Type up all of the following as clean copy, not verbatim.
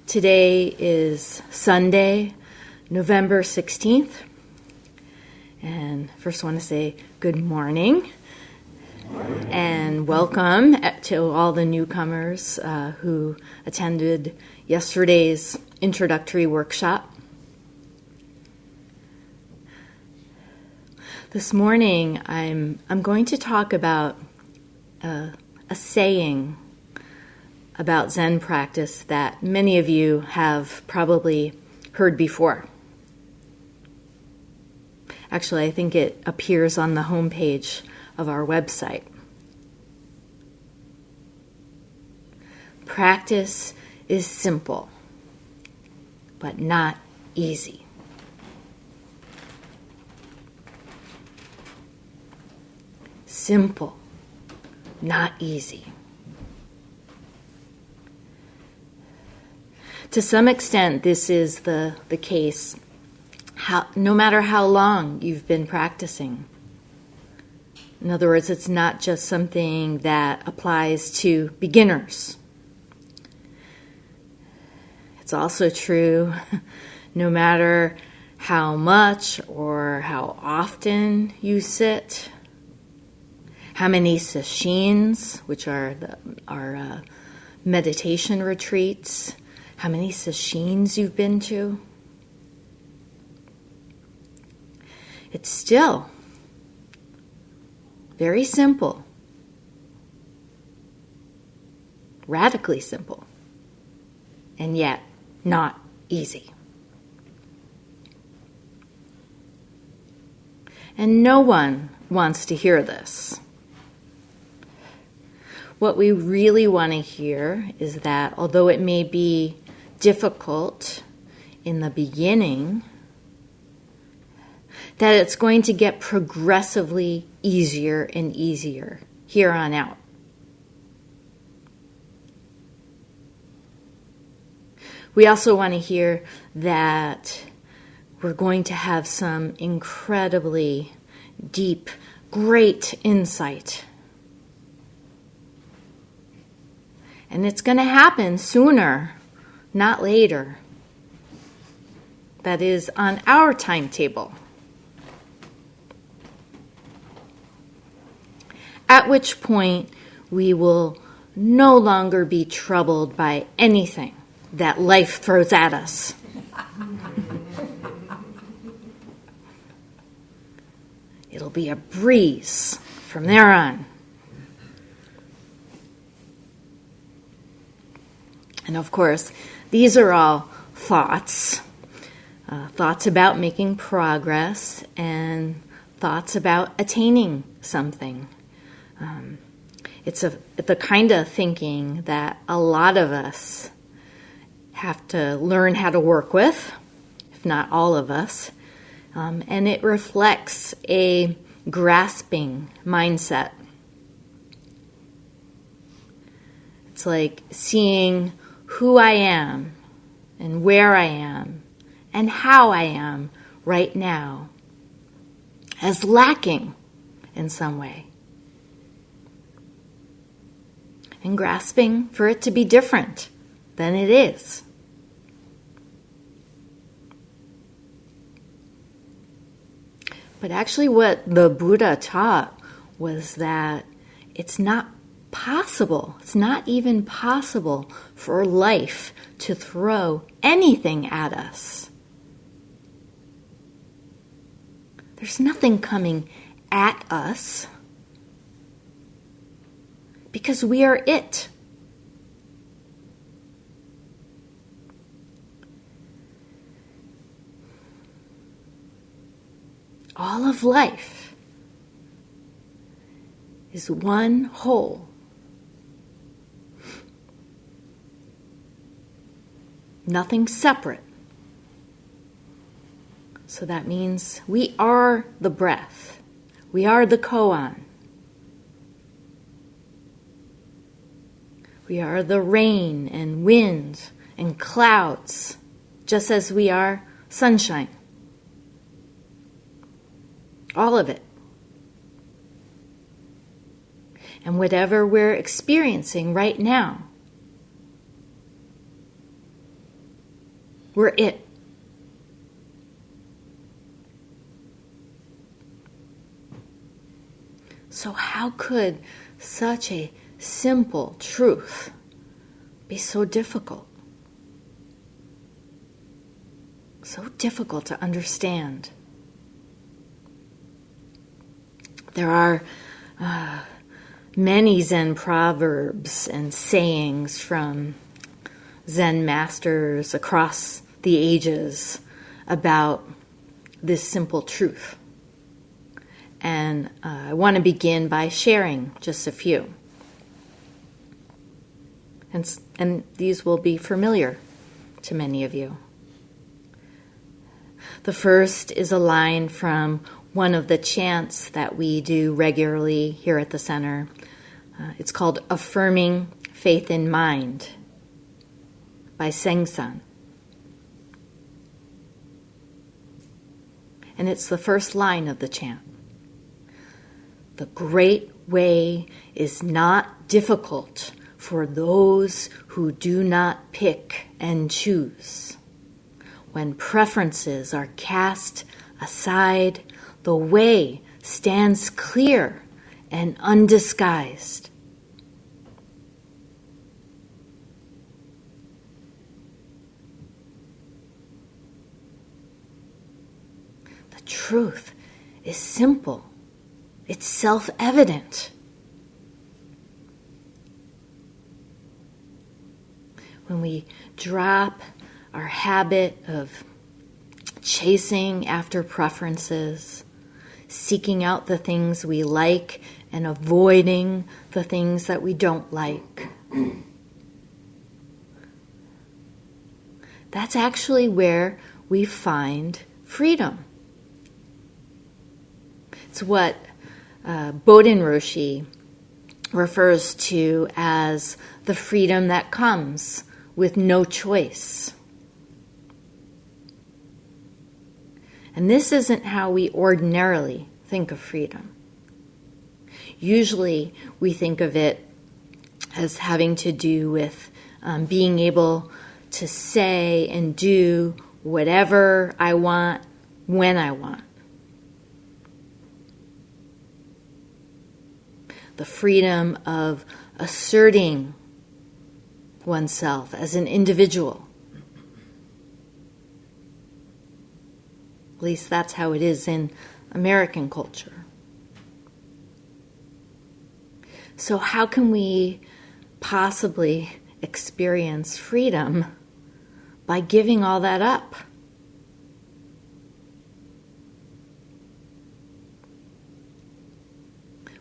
Today is Sunday, November 16th. And first I want to say good morning and welcome to all the newcomers who attended yesterday's introductory workshop. This morning I'm going to talk about a saying about Zen practice that many of you have probably heard before. Actually, I think it appears on the homepage of our website. Practice is simple, but not easy. Simple, not easy. To some extent, this is the case, no matter how long you've been practicing. In other words, it's not just something that applies to beginners. It's also true no matter how much or how often you sit, how many sesshin, which are our meditation retreats, how many sesshin you've been to. It's still very simple, radically simple, and yet not easy. And no one wants to hear this. What we really want to hear is that although it may be difficult in the beginning, that it's going to get progressively easier and easier here on out. We also want to hear that we're going to have some incredibly deep, great insight. And it's going to happen sooner, not later. That is on our timetable. At which point we will no longer be troubled by anything that life throws at us. It'll be a breeze from there on. And of course, these are all thoughts about making progress and thoughts about attaining something. It's the kind of thinking that a lot of us have to learn how to work with, if not all of us, and it reflects a grasping mindset. It's like seeing who I am and where I am and how I am right now as lacking in some way. And grasping for it to be different than it is. But actually what the Buddha taught was that it's not possible, it's not even possible for life to throw anything at us. There's nothing coming at us because we are it. All of life is one whole. Nothing separate. So that means we are the breath. We are the koan. We are the rain and wind and clouds, just as we are sunshine. All of it. And whatever we're experiencing right now, We're it. So how could such a simple truth be so difficult? So difficult to understand. There are many Zen proverbs and sayings from Zen masters across the ages about this simple truth. And I want to begin by sharing just a few. And these will be familiar to many of you. The first is a line from one of the chants that we do regularly here at the center. It's called Affirming Faith in Mind by Sengsan. And it's the first line of the chant. The great way is not difficult for those who do not pick and choose. When preferences are cast aside, the way stands clear and undisguised. The truth is simple. It's self-evident. When we drop our habit of chasing after preferences, seeking out the things we like and avoiding the things that we don't like, that's actually where we find freedom. It's what Bodhin Roshi refers to as the freedom that comes with no choice. And this isn't how we ordinarily think of freedom. Usually we think of it as having to do with being able to say and do whatever I want, when I want. The freedom of asserting oneself as an individual. At least that's how it is in American culture. So how can we possibly experience freedom by giving all that up?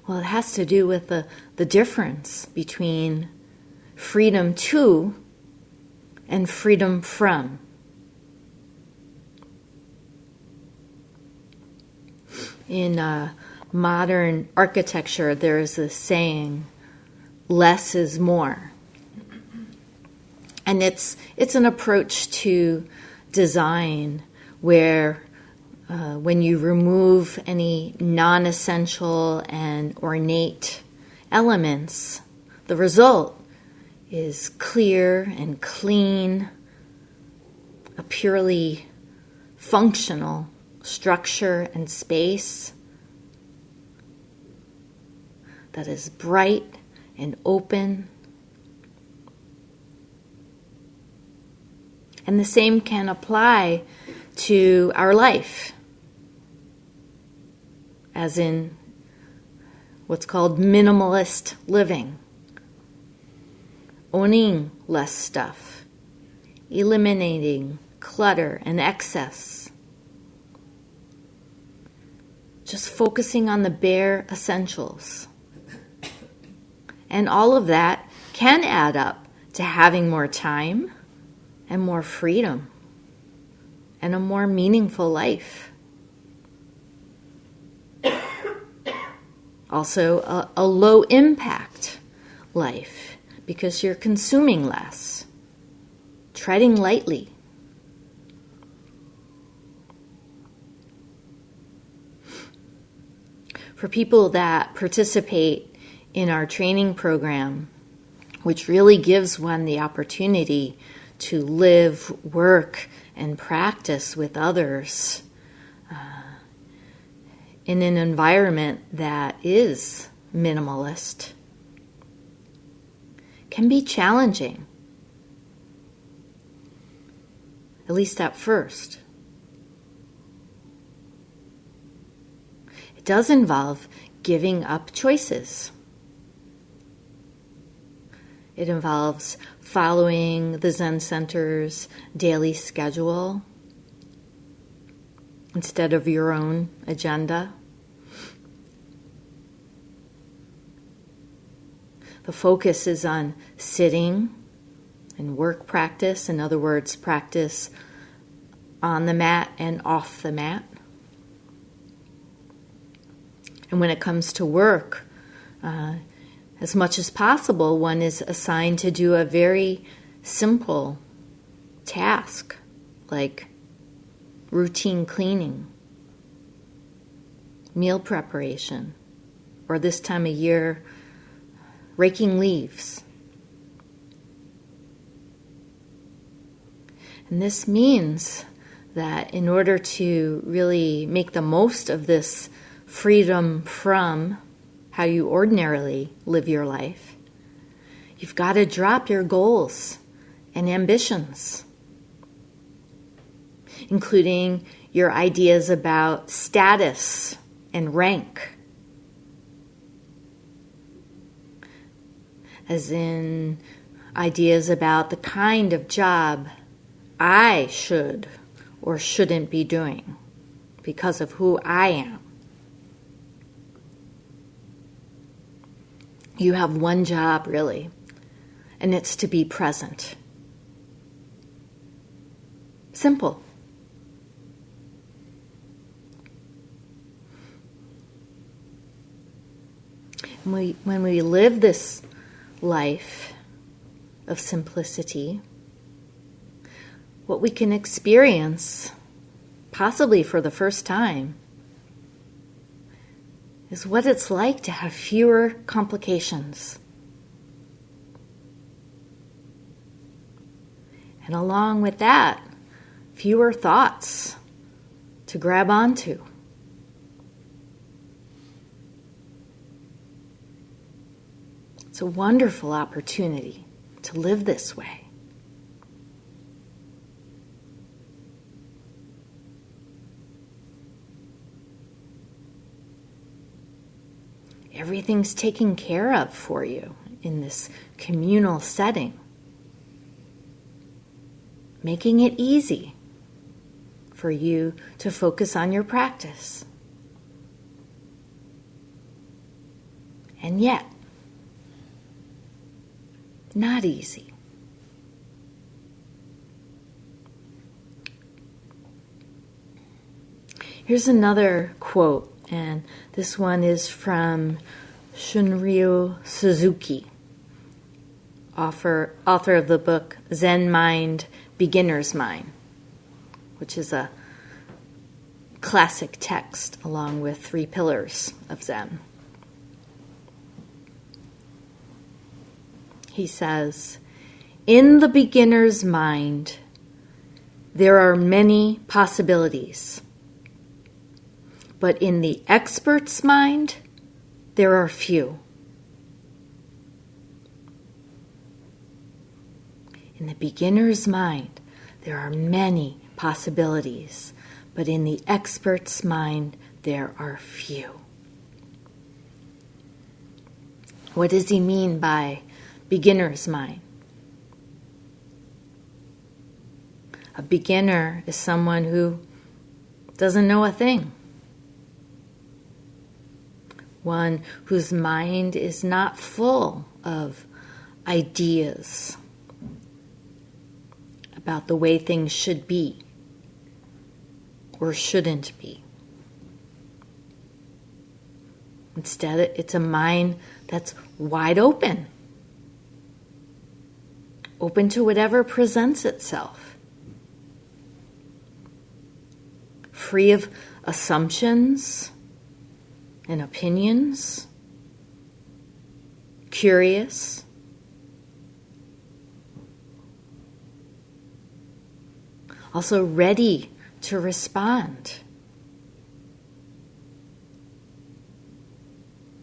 Well, it has to do with the difference between freedom to and freedom from. In modern architecture, there is this saying, less is more. And it's an approach to design where when you remove any non-essential and ornate elements, the result is clear and clean, a purely functional structure and space that is bright and open. And the same can apply to our life, as in what's called minimalist living, owning less stuff, eliminating clutter and excess, just focusing on the bare essentials. And all of that can add up to having more time and more freedom and a more meaningful life. Also, a low impact life because you're consuming less, treading lightly. For people that participate in our training program, which really gives one the opportunity to live, work, and practice with others in an environment that is minimalist can be challenging, at least at first. It does involve giving up choices. It involves following the Zen Center's daily schedule instead of your own agenda. The focus is on sitting and work practice, in other words, practice on the mat and off the mat. And when it comes to work, as much as possible, one is assigned to do a very simple task, like routine cleaning, meal preparation, or this time of year, raking leaves. And this means that in order to really make the most of this freedom from how you ordinarily live your life, you've got to drop your goals and ambitions, including your ideas about status and rank, as in ideas about the kind of job I should or shouldn't be doing because of who I am. You have one job, really, and it's to be present. Simple. When we live this life of simplicity, what we can experience, possibly for the first time, is what it's like to have fewer complications. And along with that, fewer thoughts to grab onto. It's a wonderful opportunity to live this way. Everything's taken care of for you in this communal setting, making it easy for you to focus on your practice. And yet, not easy. Here's another quote, and this one is from Shunryu Suzuki, author of the book Zen Mind, Beginner's Mind, which is a classic text along with 3 pillars of Zen. He says, "In the beginner's mind, there are many possibilities. But in the expert's mind, there are few." In the beginner's mind, there are many possibilities, but in the expert's mind, there are few. What does he mean by beginner's mind? A beginner is someone who doesn't know a thing. One whose mind is not full of ideas about the way things should be or shouldn't be. Instead, it's a mind that's wide open to whatever presents itself, free of assumptions and opinions, curious, also ready to respond,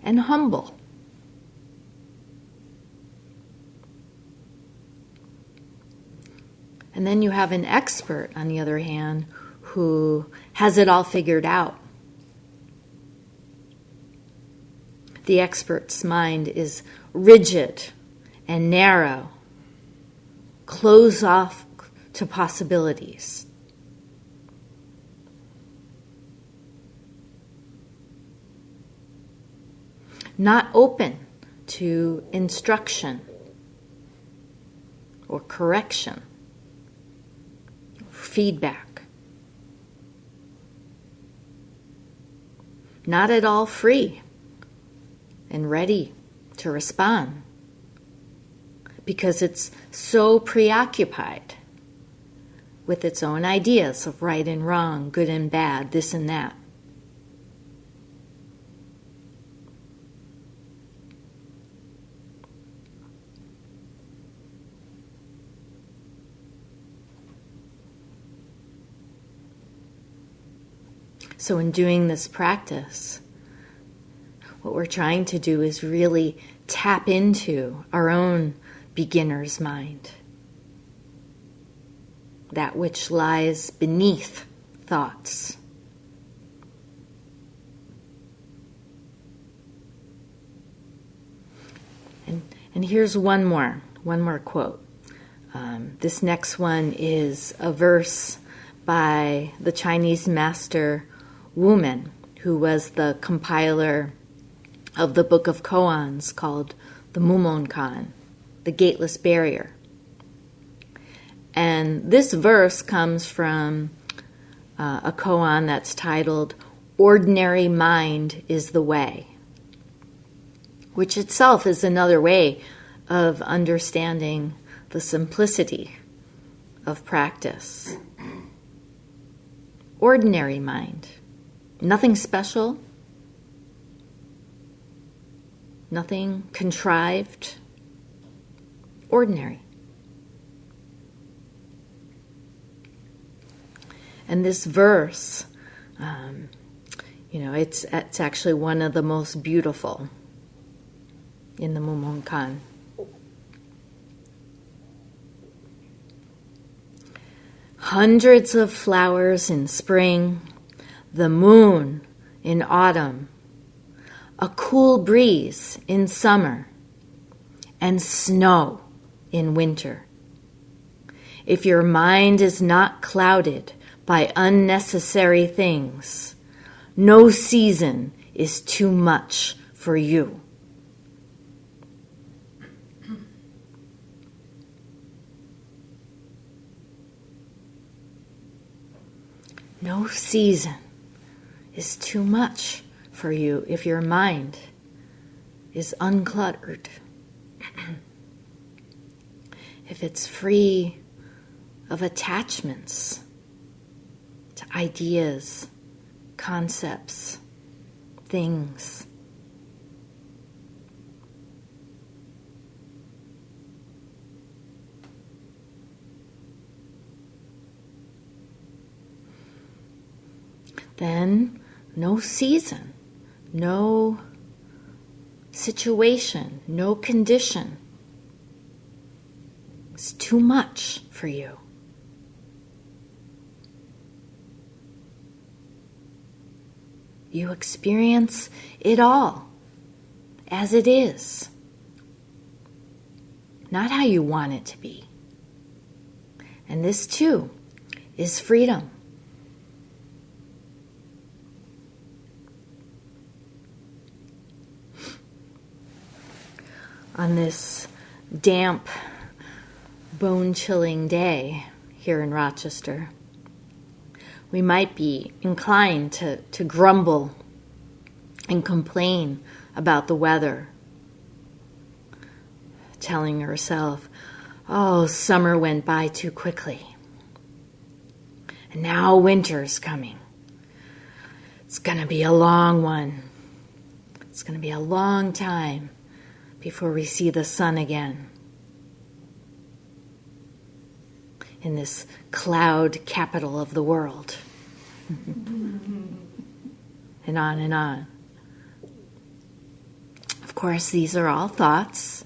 and humble. And then you have an expert, on the other hand, who has it all figured out. The expert's mind is rigid and narrow, closed off to possibilities. Not open to instruction or correction, feedback. Not at all free and ready to respond because it's so preoccupied with its own ideas of right and wrong, good and bad, this and that. So in doing this practice, what we're trying to do is really tap into our own beginner's mind, that which lies beneath thoughts. And here's one more quote. This next one is a verse by the Chinese master Wu Men, who was the compiler of the Book of Koans called the Mumonkan, the Gateless Barrier. And this verse comes from a koan that's titled, "Ordinary Mind is the Way," which itself is another way of understanding the simplicity of practice. Ordinary mind. Nothing special. Nothing contrived. Ordinary. And this verse, it's actually one of the most beautiful in the Mumonkan. Hundreds of flowers in spring, the moon in autumn, a cool breeze in summer, and snow in winter. If your mind is not clouded by unnecessary things, no season is too much for you. No season is too much for you if your mind is uncluttered. If it's free of attachments to ideas, concepts, things. Then no season, no situation, no condition is too much for you. You experience it all as it is, not how you want it to be. And this too is freedom. On this damp, bone-chilling day here in Rochester, we might be inclined to grumble and complain about the weather, telling ourselves, oh, summer went by too quickly, and now winter's coming. It's going to be a long one. It's going to be a long time before we see the sun again. in this cloud capital of the world. And on and on. Of course, these are all thoughts.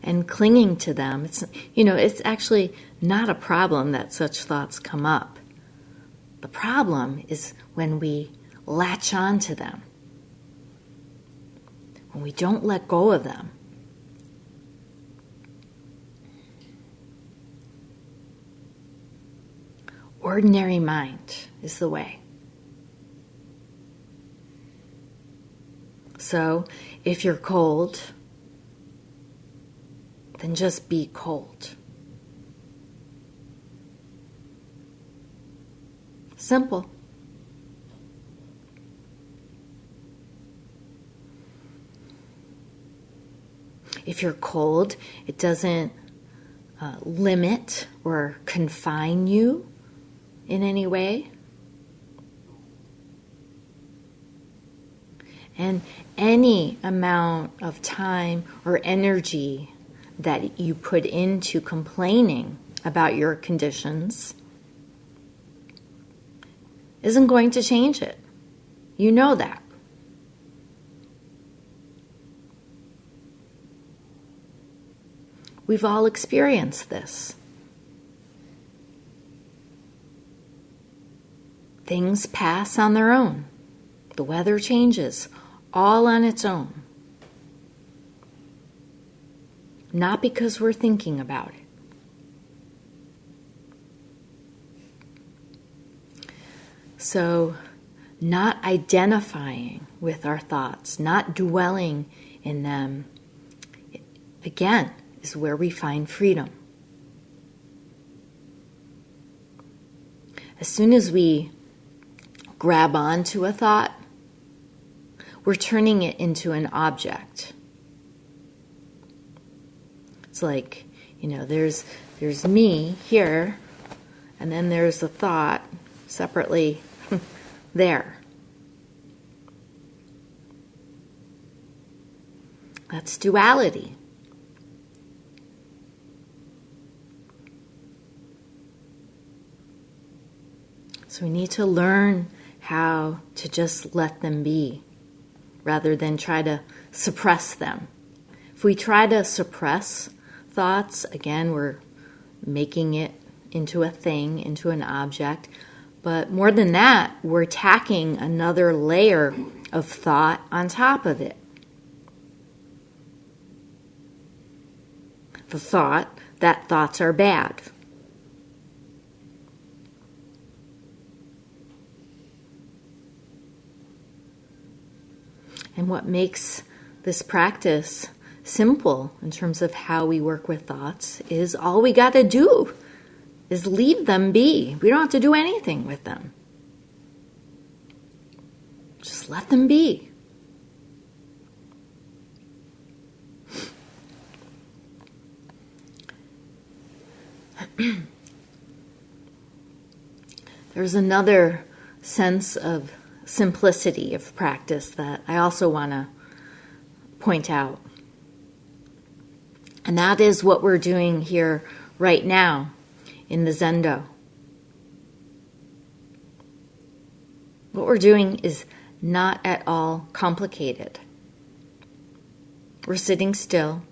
And clinging to them, it's actually not a problem that such thoughts come up. The problem is when we latch on to them, when we don't let go of them. Ordinary mind is the way. So, if you're cold, then just be cold. Simple. If you're cold, it doesn't limit or confine you in any way. And any amount of time or energy that you put into complaining about your conditions isn't going to change it. You know that. We've all experienced this. Things pass on their own. The weather changes, all on its own. Not because we're thinking about it. So, not identifying with our thoughts, not dwelling in them, again, is where we find freedom. As soon as we grab onto a thought, we're turning it into an object. It's like, there's me here, and then there's a thought separately there. That's duality. So we need to learn how to just let them be, rather than try to suppress them. If we try to suppress thoughts, again, we're making it into a thing, into an object. But more than that, we're tacking another layer of thought on top of it. The thought that thoughts are bad. And what makes this practice simple in terms of how we work with thoughts is all we got to do is leave them be. We don't have to do anything with them. Just let them be. There's another sense of simplicity of practice that I also want to point out. And that is what we're doing here right now in the Zendo. What we're doing is not at all complicated. We're sitting still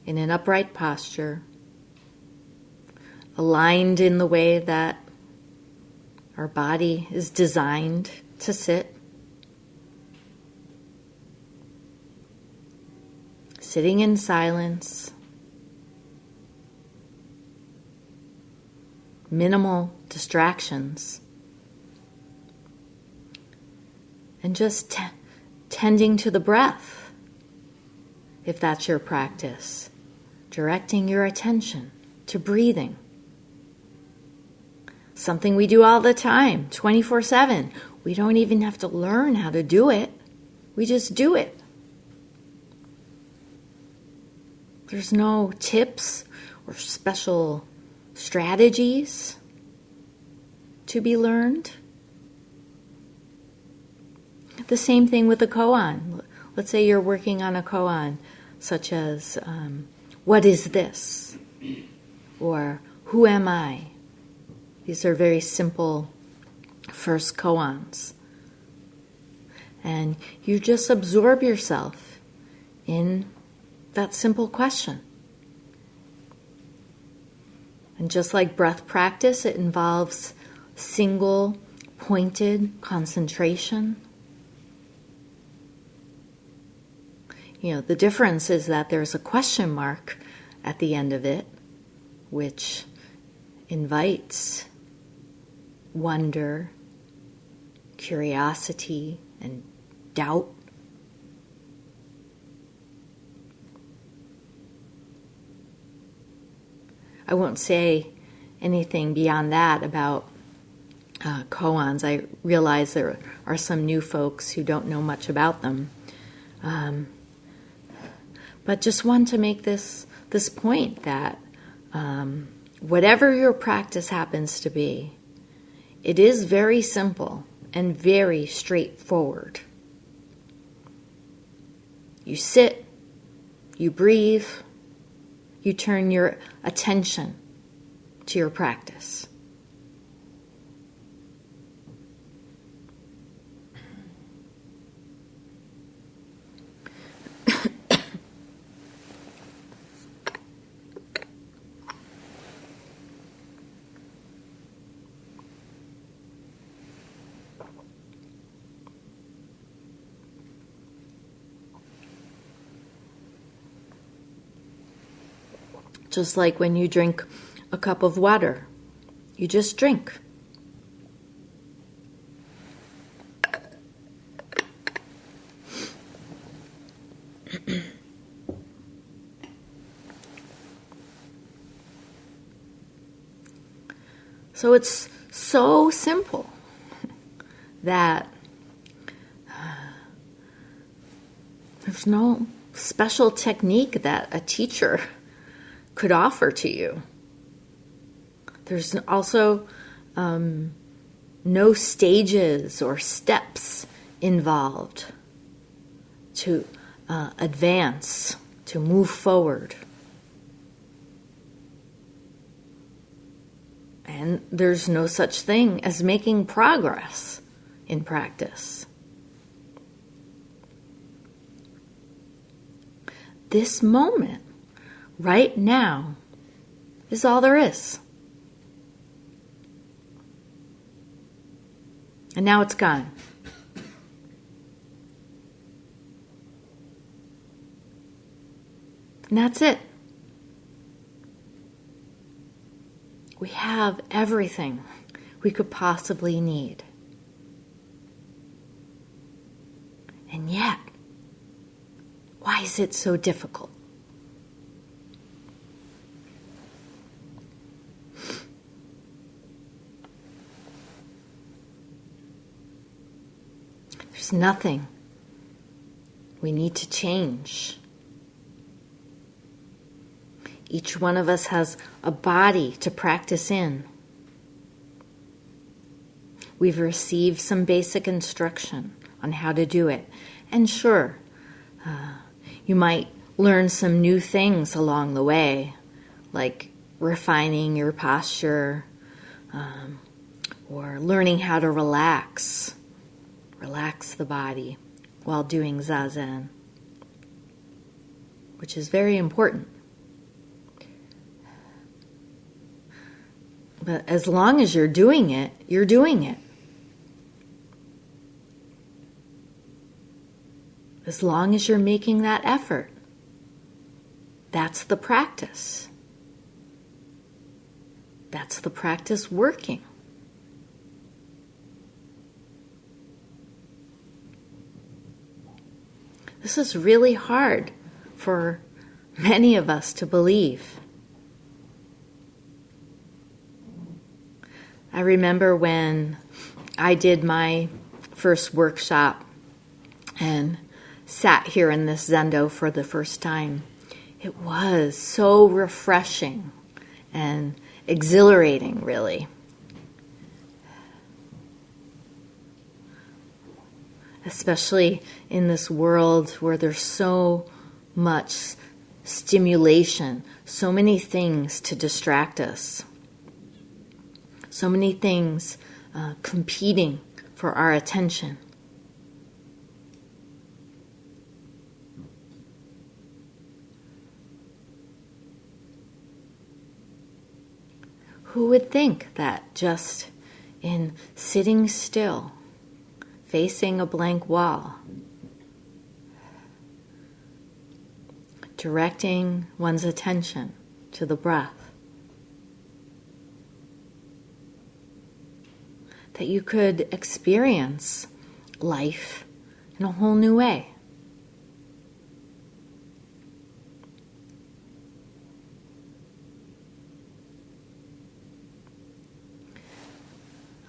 in an upright posture, aligned in the way that our body is designed to sit. Sitting in silence. Minimal distractions. And just tending to the breath, if that's your practice. Directing your attention to breathing. Something we do all the time, 24/7. We don't even have to learn how to do it. We just do it. There's no tips or special strategies to be learned. The same thing with the koan. Let's say you're working on a koan, such as, what is this? Or, who am I? These are very simple first koans. And you just absorb yourself in that simple question. And just like breath practice, it involves single pointed concentration. The difference is that there's a question mark at the end of it, which invites wonder, curiosity, and doubt. I won't say anything beyond that about koans. I realize there are some new folks who don't know much about them. But just want to make this point that whatever your practice happens to be, it is very simple and very straightforward. You sit, you breathe, you turn your attention to your practice. Just like when you drink a cup of water, you just drink. So it's so simple that there's no special technique that a teacher could offer to you. There's also no stages or steps involved to advance, to move forward. And there's no such thing as making progress in practice. This moment, right now, is all there is. And now it's gone. And that's it. We have everything we could possibly need. And yet, why is it so difficult? There's nothing we need to change. Each one of us has a body to practice in. We've received some basic instruction on how to do it. And sure, you might learn some new things along the way, like refining your posture, or learning how to relax the body while doing Zazen, which is very important. But as long as you're doing it, you're doing it. As long as you're making that effort, that's the practice. That's the practice working. This is really hard for many of us to believe. I remember when I did my first workshop and sat here in this Zendo for the first time. It was so refreshing and exhilarating, really. especially in this world where there's so much stimulation, so many things to distract us, so many things competing for our attention. Who would think that just in sitting still, facing a blank wall, directing one's attention to the breath, that you could experience life in a whole new way?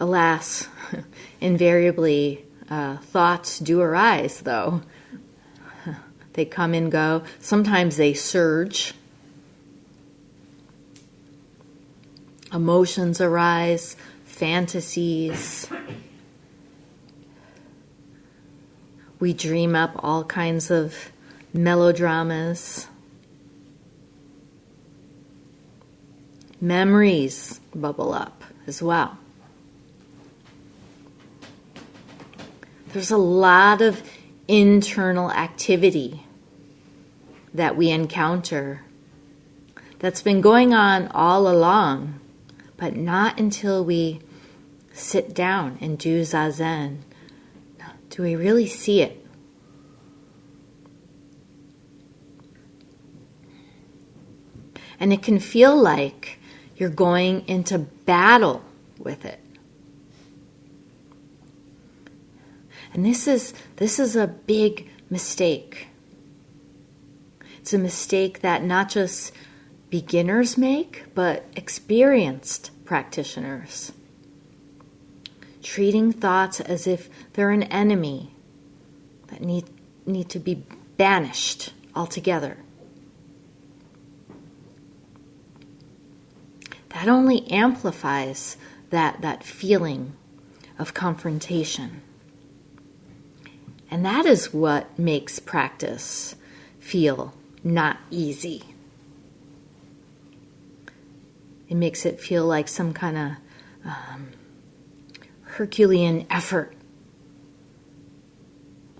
Alas, invariably, thoughts do arise, though. They come and go. Sometimes they surge. Emotions arise, fantasies. We dream up all kinds of melodramas. Memories bubble up as well. There's a lot of internal activity that we encounter that's been going on all along, but not until we sit down and do Zazen do we really see it. And it can feel like you're going into battle with it. And this is a big mistake. It's a mistake that not just beginners make, but experienced practitioners. Treating thoughts as if they're an enemy that need to be banished altogether. That only amplifies that feeling of confrontation. And that is what makes practice feel not easy. It makes it feel like some kind of Herculean effort,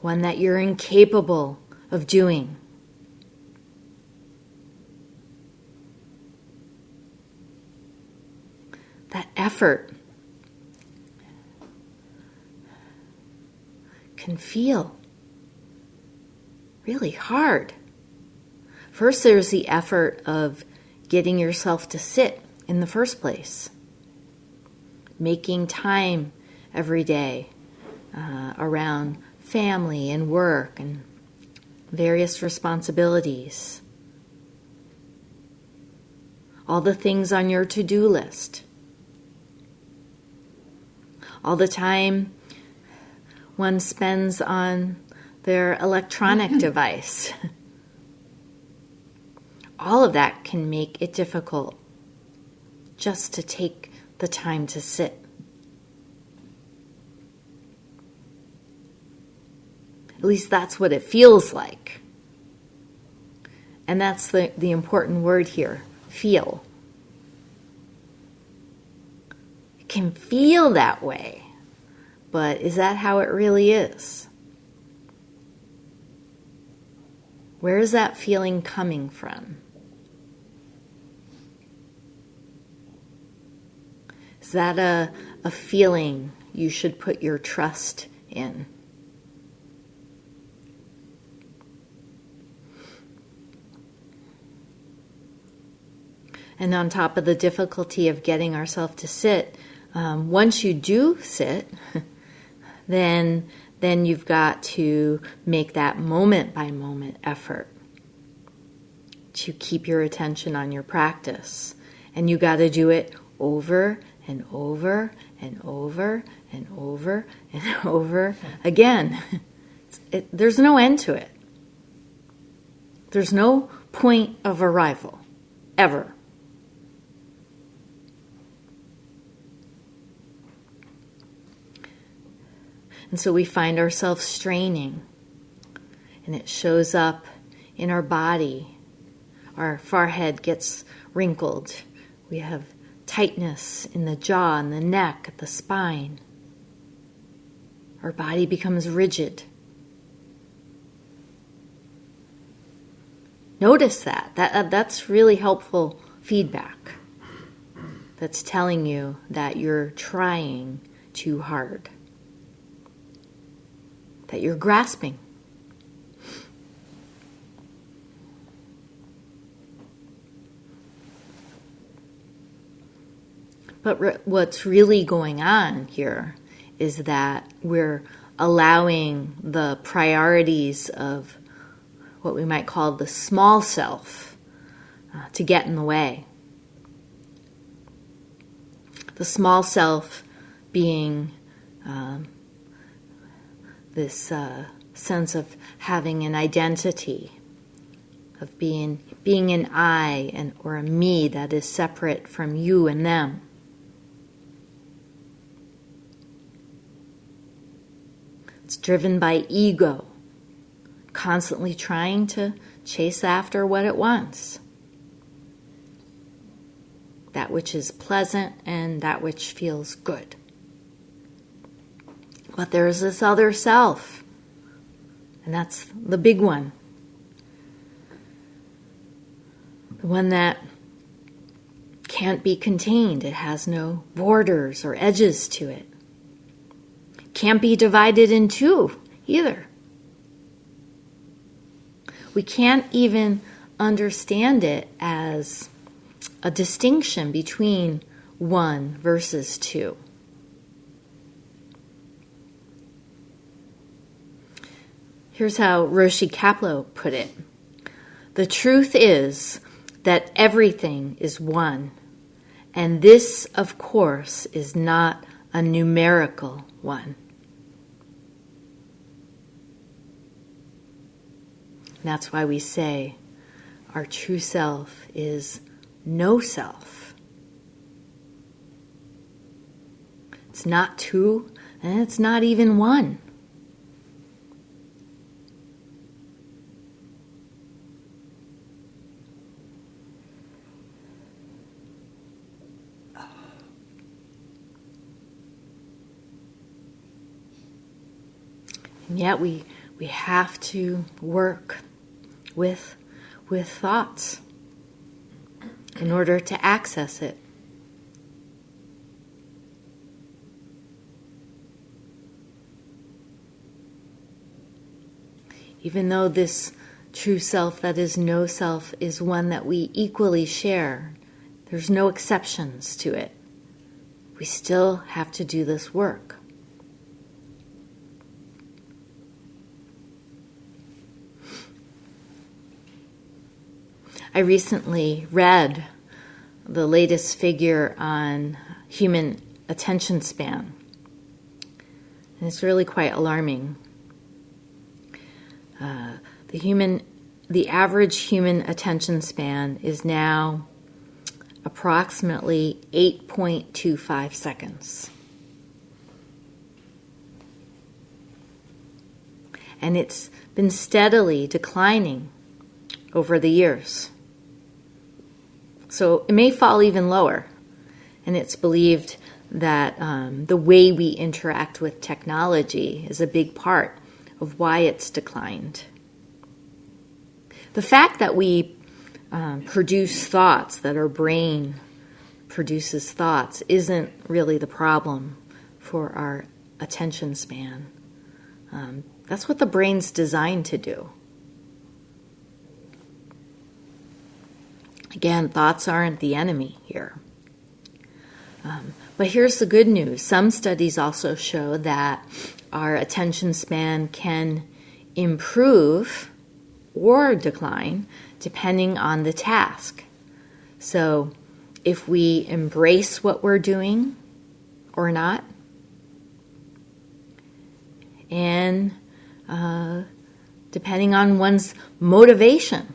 one that you're incapable of doing. That effort can feel really hard. First, there's the effort of getting yourself to sit in the first place, making time every day around family and work and various responsibilities. All the things on your to-do list. All the time one spends on their electronic device. All of that can make it difficult just to take the time to sit. At least that's what it feels like. And that's the important word here, feel. It can feel that way. But is that how it really is? Where is that feeling coming from? Is that a feeling you should put your trust in? And on top of the difficulty of getting ourselves to sit, once you do sit, then you've got to make that moment-by-moment effort to keep your attention on your practice. And you got to do it over and over and over and over and over again. There's no end to it. There's no point of arrival, ever. And so we find ourselves straining, and it shows up in our body. Our forehead gets wrinkled. We have tightness in the jaw and the neck, at the spine. Our body becomes rigid. Notice that. That's really helpful feedback. That's telling you that you're trying too hard, that you're grasping. But what's really going on here is that we're allowing the priorities of what we might call the small self to get in the way. The small self being this sense of having an identity, of being an I or a me that is separate from you and them. It's driven by ego, constantly trying to chase after what it wants. That which is pleasant and that which feels good. But there's this other self, and that's the big one. The one that can't be contained. It has no borders or edges to it. Can't be divided in two either. We can't even understand it as a distinction between one versus two. Here's how Roshi Kapleau put it. The truth is that everything is one, and this, of course, is not a numerical one. And that's why we say our true self is no self. It's not two, and it's not even one. And yet we have to work with thoughts in order to access it. Even though this true self that is no self is one that we equally share, there's no exceptions to it. We still have to do this work. I recently read the latest figure on human attention span, and it's really quite alarming. The average human attention span is now approximately 8.25 seconds. And it's been steadily declining over the years. So it may fall even lower. And it's believed that the way we interact with technology is a big part of why it's declined. The fact that we produce thoughts, that our brain produces thoughts, isn't really the problem for our attention span. That's what the brain's designed to do. Again, thoughts aren't the enemy here. But here's the good news. Some studies also show that our attention span can improve or decline depending on the task. So if we embrace what we're doing or not, and depending on one's motivation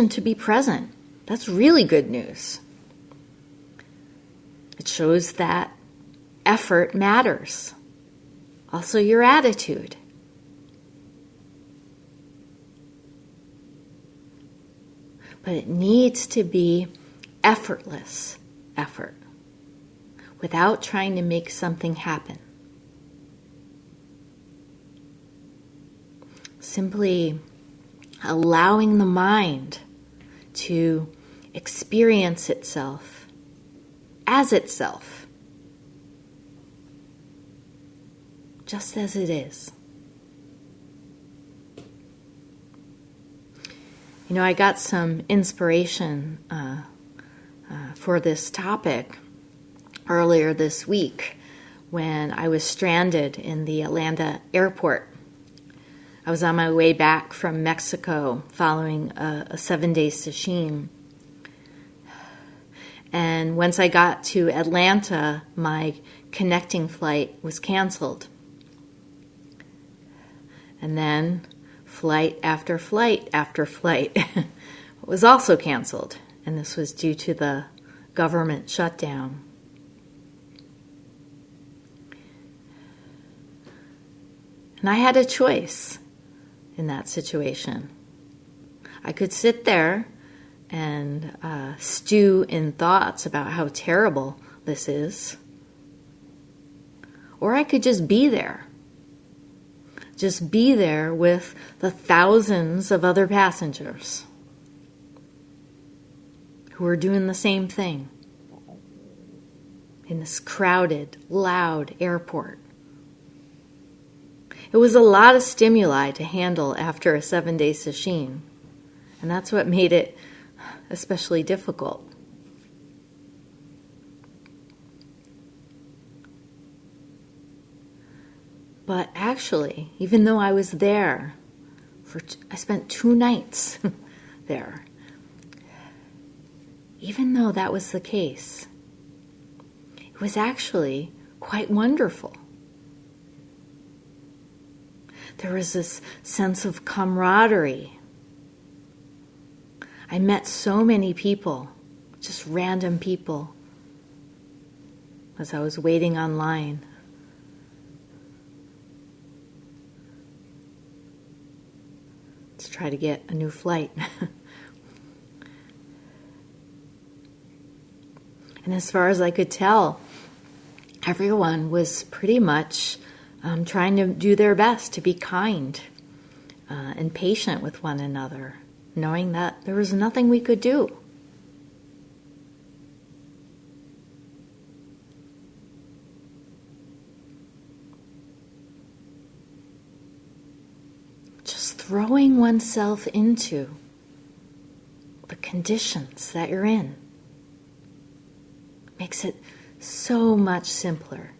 to be present, that's really good news. It shows that effort matters. also your attitude. But it needs to be effortless effort, without trying to make something happen. Simply allowing the mind to experience itself as itself, just as it is. You know, I got some inspiration for this topic earlier this week when I was stranded in the Atlanta airport. I was on my way back from Mexico following a 7-day sesshin. And once I got to Atlanta, my connecting flight was canceled. And then flight after flight after flight was also canceled. And this was due to the government shutdown. And I had a choice in that situation. I could sit there and stew in thoughts about how terrible this is. Or I could just be there. Just be there with the thousands of other passengers who are doing the same thing in this crowded, loud airport. It was a lot of stimuli to handle after a 7-day sesshin, and that's what made it especially difficult. But actually, even though I was there, I spent 2 nights there, even though that was the case, it was actually quite wonderful. There was this sense of camaraderie. I met so many people, just random people, as I was waiting online. To try to get a new flight. And as far as I could tell, everyone was pretty much trying to do their best to be kind and patient with one another, knowing that there was nothing we could do. Just throwing oneself into the conditions that you're in makes it so much simpler.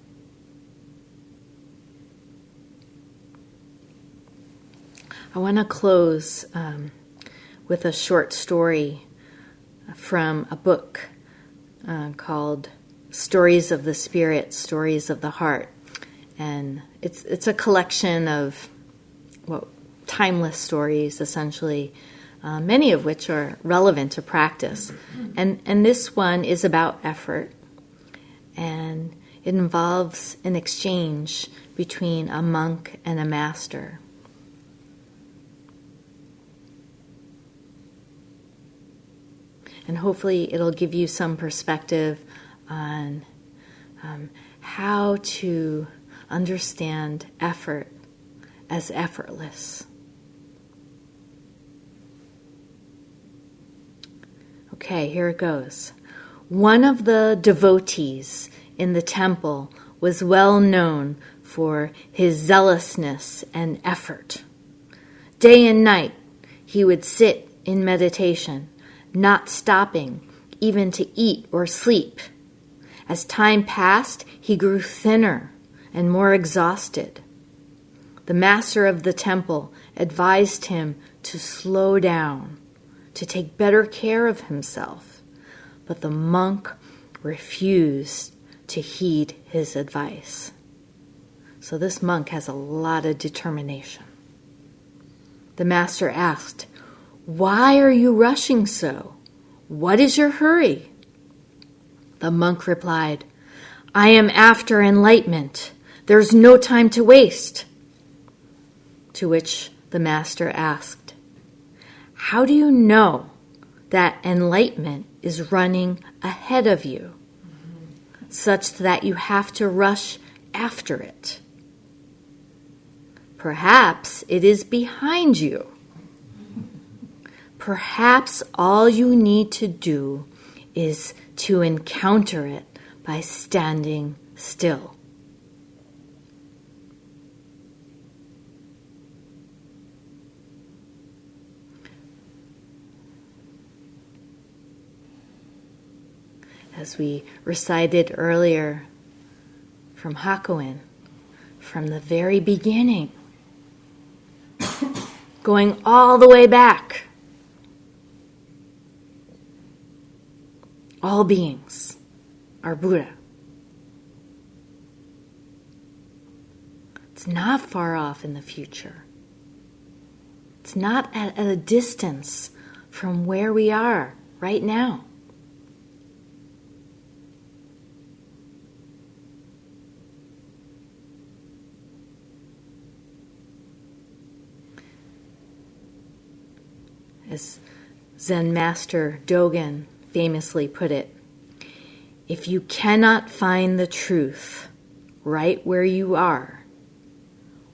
I want to close with a short story from a book called Stories of the Spirit, Stories of the Heart. And it's a collection of timeless stories, essentially, many of which are relevant to practice. And this one is about effort, and it involves an exchange between a monk and a master. And hopefully it'll give you some perspective on how to understand effort as effortless. Okay, here it goes. One of the devotees in the temple was well known for his zealousness and effort. Day and night, he would sit in meditation, not stopping even to eat or sleep. As time passed, he grew thinner and more exhausted. The master of the temple advised him to slow down, to take better care of himself, but the monk refused to heed his advice. So this monk has a lot of determination. The master asked, "Why are you rushing so? What is your hurry?" The monk replied, "I am after enlightenment. There's no time to waste. To which the master asked, how do you know that enlightenment is running ahead of you, such that you have to rush after it? Perhaps it is behind you. Perhaps all you need to do is to encounter it by standing still. As we recited earlier from Hakuin, from the very beginning, going all the way back, all beings are Buddha. It's not far off in the future. It's not at a distance from where we are right now. As Zen master Dogen famously put it, if you cannot find the truth right where you are,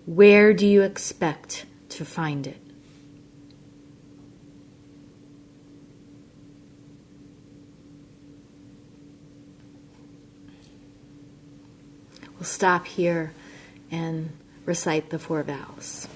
where do you expect to find it? We'll stop here and recite the 4 vows.